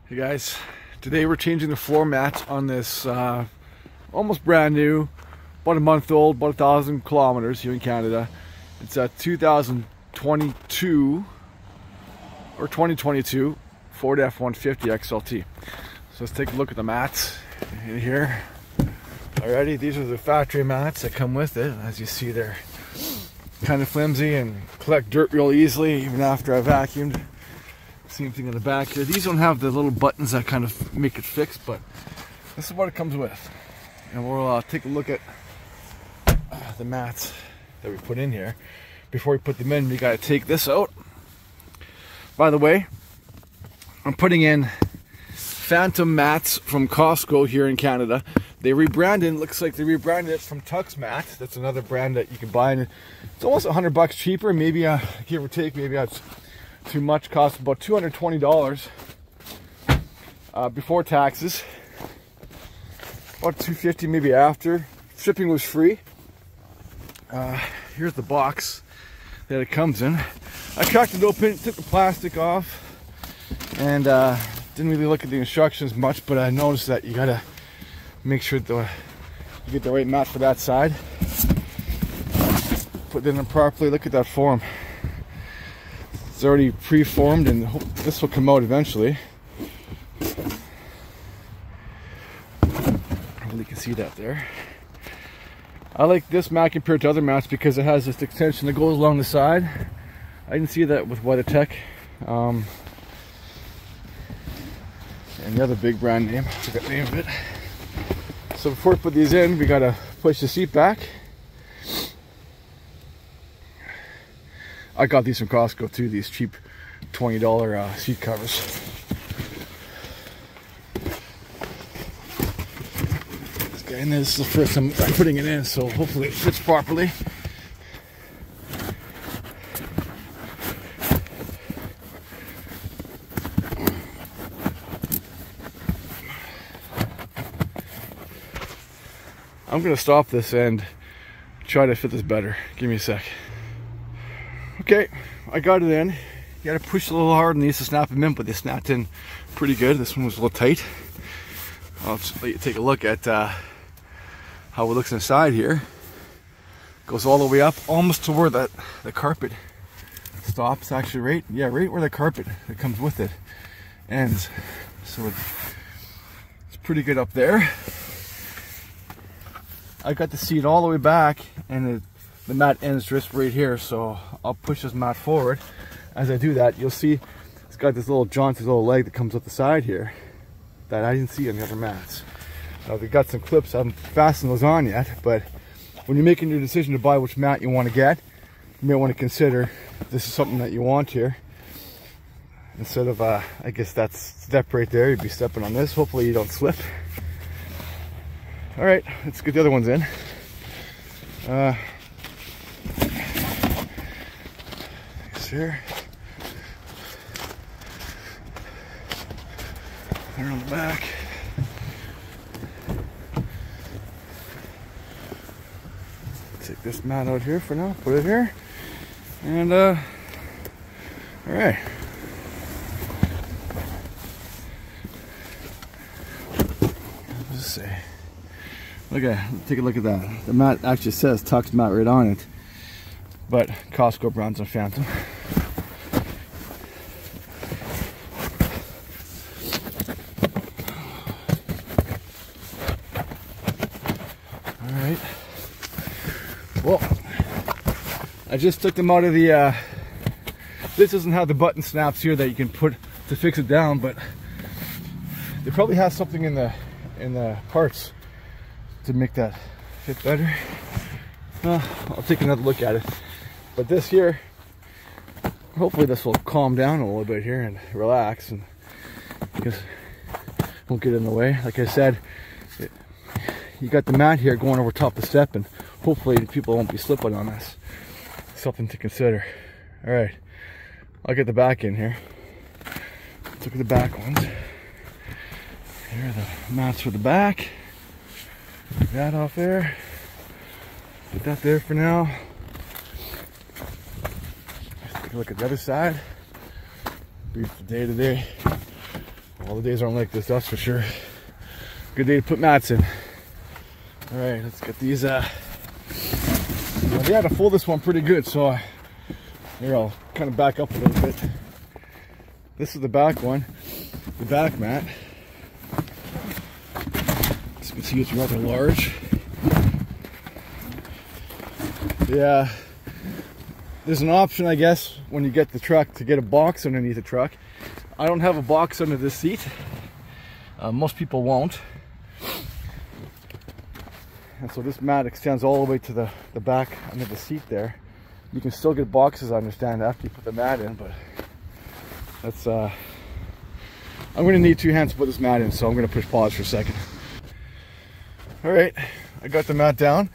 Hey guys, today we're changing the floor mat on this almost brand new, about a month old, about 1,000 kilometers here in Canada. It's a 2022 or 2022 Ford F-150 XLT. So let's take a look at the mats in here. Alrighty, these are the factory mats that come with it. As you see, they're kind of flimsy and collect dirt real easily even after I vacuumed. Same thing in the back here. These don't have the little buttons that kind of make it fixed, but this is what it comes with. And we'll take a look at the mats that we put in here. Before we put them in, we got to take this out. By the way, I'm putting in Phantom mats from Costco here in Canada. They rebranded, looks like they rebranded it from Tux Mat. That's another brand that you can buy, and it's almost $100 cheaper, maybe give or take. Maybe that's too much. Cost about $220 before taxes, about $250 maybe after. Shipping was free. Here's the box that it comes in. I cracked it open, took the plastic off, and didn't really look at the instructions much, but I noticed that you gotta make sure you get the right mat for that side. Put it in properly. Look at that form. It's already pre-formed, and this will come out eventually. Hopefully you can see that there. I like this mat compared to other mats because it has this extension that goes along the side. I didn't see that with WeatherTech. And the other big brand name, I forgot the name of it. So before we put these in, we gotta push the seat back. I got these from Costco too, these cheap $20 seat covers. And this is the first time I'm putting it in, so hopefully it fits properly. I'm gonna stop this and try to fit this better. Give me a sec. Okay, I got it in. You gotta push a little hard on these to snap them in, but they snapped in pretty good. This one was a little tight. I'll just let you take a look at how it looks inside here. Goes all the way up, almost to where the carpet stops. Actually, right where the carpet that comes with it ends. So it's pretty good up there. I got the seat all the way back, and the mat ends just right here, so I'll push this mat forward. As I do that, you'll see it's got this little jaunt, this little leg that comes up the side here that I didn't see on the other mats. Now, they've got some clips. I haven't fastened those on yet, but when you're making your decision to buy which mat you want to get, you may want to consider this is something that you want here. Instead of, I guess that step right there, you'd be stepping on this. Hopefully you don't slip. All right, let's get the other ones in. Here. There on the back. Take this mat out here for now, put it here. And all right. Let's see. Okay, take a look at that. The mat actually says Tux Mat right on it, but Costco brands and Phantom. All right. Well, I just took them out of the. This doesn't have the button snaps here that you can put to fix it down, but they probably have something in the parts to make that fit better. I'll take another look at it. But this here, hopefully this will calm down a little bit here and relax, and because it won't get in the way. Like I said, you got the mat here going over top of the step, and hopefully people won't be slipping on this. Something to consider. All right, I'll get the back in here. Let's look at the back ones. Here are the mats for the back. Take that off there. Put that there for now. Let's take a look at the other side. Brief day to day All the days aren't like this, that's for sure. Good day to put mats in. All right, let's get these. Well, they had to fold this one pretty good, so here I'll kind of back up a little bit. This is the back one, the back mat. As you can see, it's rather large. Yeah, there's an option, I guess, when you get the truck to get a box underneath the truck. I don't have a box under this seat. Most people won't. And so this mat extends all the way to the back under the seat there. You can still get boxes, I understand, after you put the mat in, but that's, I'm gonna need 2 hands to put this mat in, so I'm gonna push pause for a second. All right, I got the mat down.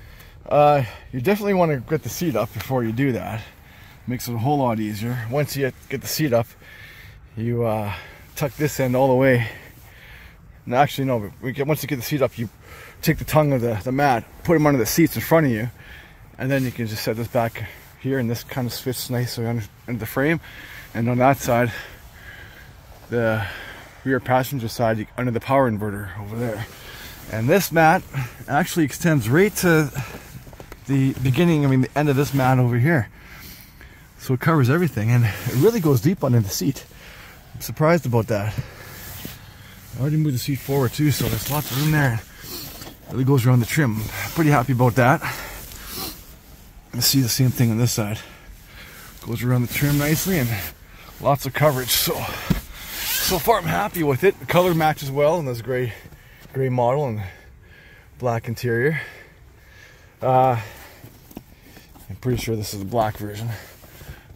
You definitely want to get the seat up before you do that. Makes it a whole lot easier. Once you get the seat up, you tuck this end all the way. No, actually no, but once you get the seat up, you take the tongue of the mat, put them under the seats in front of you, and then you can just set this back here, and this kind of fits nicely under the frame. And on that side, the rear passenger side, under the power inverter over there. And this mat actually extends right to the beginning, the end of this mat over here. So it covers everything, and it really goes deep under the seat. I'm surprised about that. I already moved the seat forward too, so there's lots of room there. It really goes around the trim. I'm pretty happy about that. I see the same thing on this side. Goes around the trim nicely and lots of coverage. So far I'm happy with it. The color matches well in this gray model and black interior. I'm pretty sure this is the black version.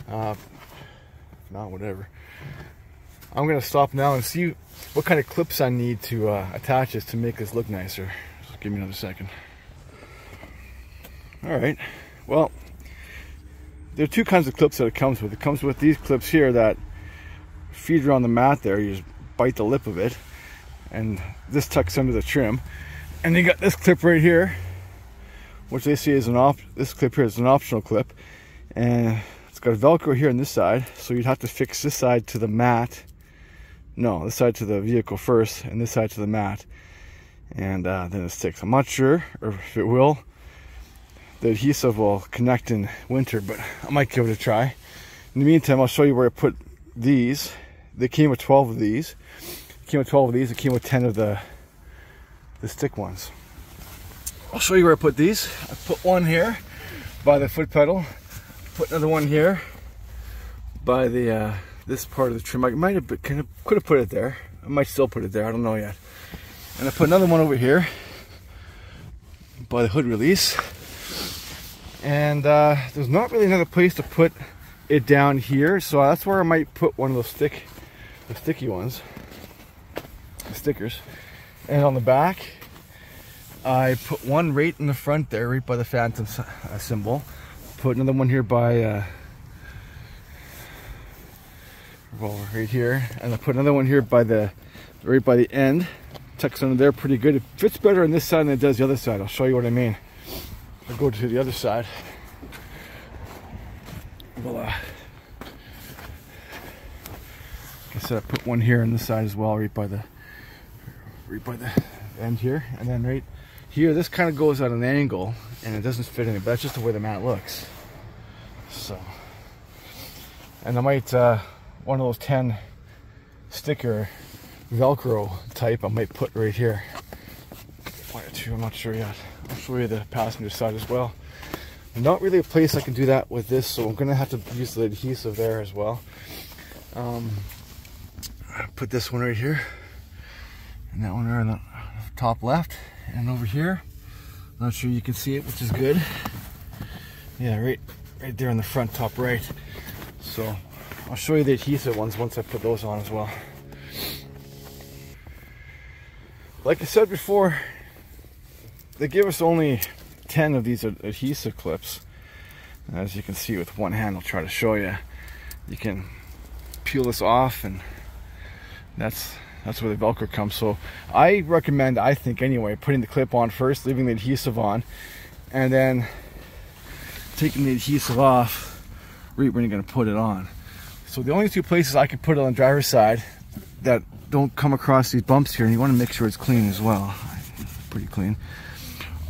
If not, whatever. I'm gonna stop now and see what kind of clips I need to attach this to make this look nicer. So give me another second. All right, well, there are 2 kinds of clips that it comes with. It comes with these clips here that feed around the mat there. You just bite the lip of it, and this tucks under the trim. And you got this clip right here, which they say is this clip here is an optional clip, and it's got a Velcro here on this side, so you'd have to fix this side to the mat. No, this side to the vehicle first, and this side to the mat, and then it sticks. I'm not sure if it will. The adhesive will connect in winter, but I might give it a try. In the meantime, I'll show you where I put these. They came with 12 of these. It came with 12 of these. It came with 10 of the stick ones. I'll show you where I put these. I put one here by the foot pedal. Put another one here by the this part of the trim. I might have could have put it there. I might still put it there. I don't know yet. And I put another one over here by the hood release. And there's not really another place to put it down here, so that's where I might put one of those sticky ones, the stickers. And on the back, I put one right in the front there, right by the Phantom symbol. Put another one here by right here, and I put another one here by right by the end. Tucks under there pretty good. It fits better on this side than it does the other side. I'll show you what I mean. I'll go to the other side. Voila. Like I said, I put one here on this side as well, right by the end here, and then right here, this kind of goes at an angle, and it doesn't fit in it, but that's just the way the mat looks. So, and I might one of those 10 sticker Velcro type I might put right here. One or two, I'm not sure yet. I'll show you the passenger side as well. Not really a place I can do that with this, so I'm gonna have to use the adhesive there as well. Put this one right here, and that one there on the top left, and over here. Not sure you can see it, which is good. Yeah, right there on the front top right. So I'll show you the adhesive ones once I put those on as well. Like I said before, they give us only 10 of these adhesive clips. As you can see with one hand, I'll try to show you. You can peel this off, and that's where the Velcro comes. So I recommend, I think anyway, putting the clip on first, leaving the adhesive on, and then taking the adhesive off right when you're going to put it on. So the only two places I could put it on the driver's side that don't come across these bumps here, and you want to make sure it's clean as well. Pretty clean.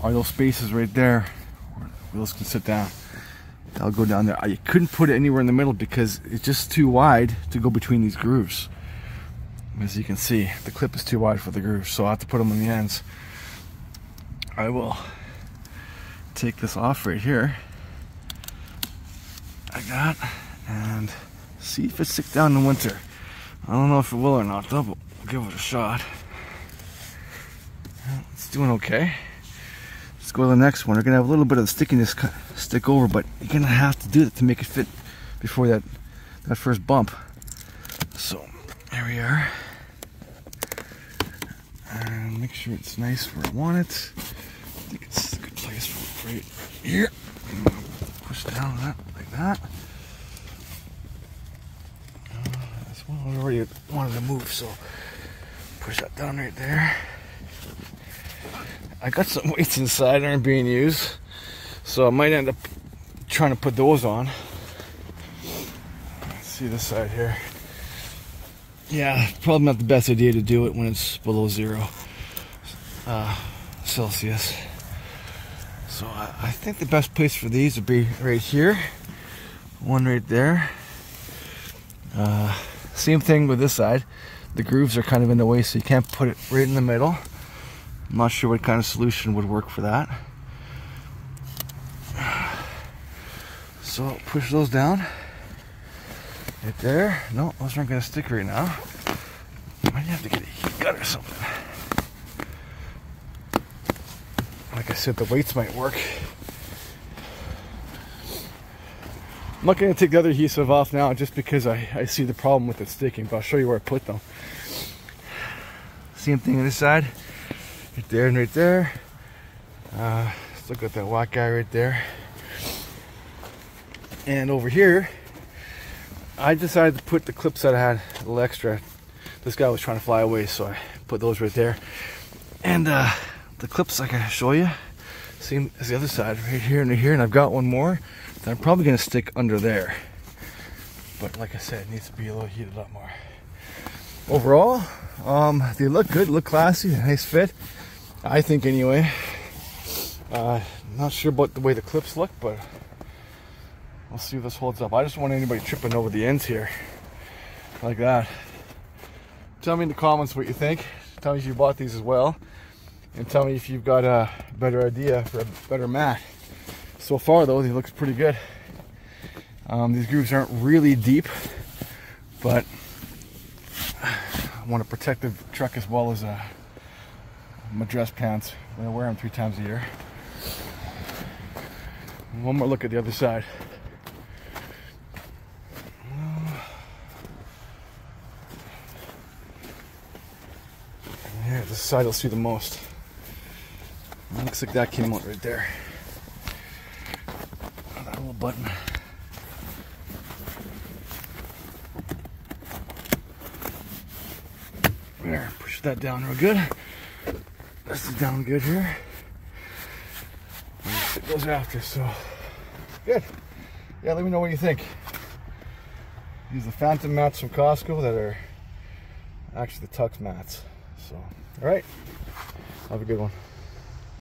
Are those spaces right there where wheels can sit down? I'll go down there. You couldn't put it anywhere in the middle because it's just too wide to go between these grooves. As you can see, the clip is too wide for the grooves, so I have to put them on the ends. I will take this off right here, like that, and see if it sticks down in the winter. I don't know if it will or not, though, but we'll give it a shot. It's doing okay. Let's go to the next one. We're gonna have a little bit of the stickiness stick over, but you're gonna have to do that to make it fit before that first bump. So here we are, and make sure it's nice where I want it. I think it's a good place for it right here. Push down that like that. This one was already wanted to move, so push that down right there. I got some weights inside that aren't being used, so I might end up trying to put those on. Let's see this side here. Yeah, probably not the best idea to do it when it's below 0 Celsius. So I think the best place for these would be right here. One right there. Same thing with this side. The grooves are kind of in the way, so you can't put it right in the middle. I'm not sure what kind of solution would work for that. So push those down. Right there. No, those aren't going to stick right now. Might have to get a heat gun or something. Like I said, the weights might work. I'm not going to take the other adhesive off now just because I see the problem with it sticking, but I'll show you where I put them. Same thing on this side. Right there and right there. Still got that white guy right there. And over here, I decided to put the clips that I had a little extra. This guy was trying to fly away, so I put those right there. And the clips I can show you, same as the other side, right here and right here. And I've got one more that I'm probably going to stick under there. But like I said, it needs to be a little heated up more. Overall, they look good, look classy, nice fit. I think anyway. Not sure about the way the clips look, but we'll see if this holds up. I just don't want anybody tripping over the ends here like that. Tell me in the comments what you think. Tell me if you bought these as well, and tell me if you've got a better idea for a better mat. So far though, they look pretty good. These grooves aren't really deep, but I want to protect the truck as well as my dress pants. I wear them 3 times a year. One more look at the other side. Here, this side you'll see the most. It looks like that came out right there. That little button. There, push that down real good. This is down good here. It goes after, so good. Yeah, let me know what you think. These are the Phantom mats from Costco that are actually the Tux mats. So, all right, have a good one.